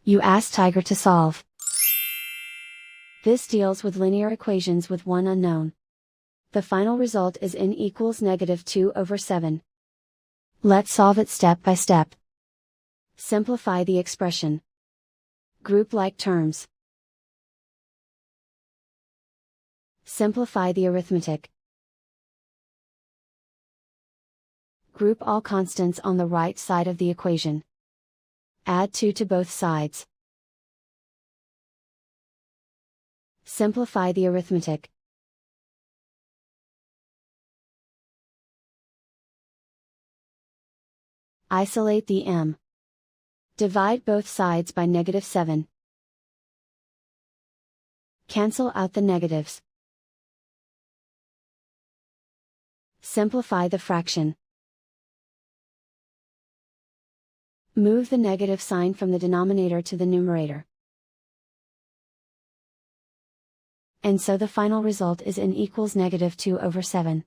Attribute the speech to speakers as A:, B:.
A: You ask Tiger to solve. This deals with linear equations with one unknown. The final result is n equals -2/7. Let's solve it step by step. Simplify the expression. Group like terms. Simplify the arithmetic. Group all constants on the right side of the equation. Add 2 to both sides. Simplify the arithmetic. Isolate the m. Divide both sides by -7. Cancel out the negatives. Simplify the fraction. Move the negative sign from the denominator to the numerator. And so the final result is n equals -2/7.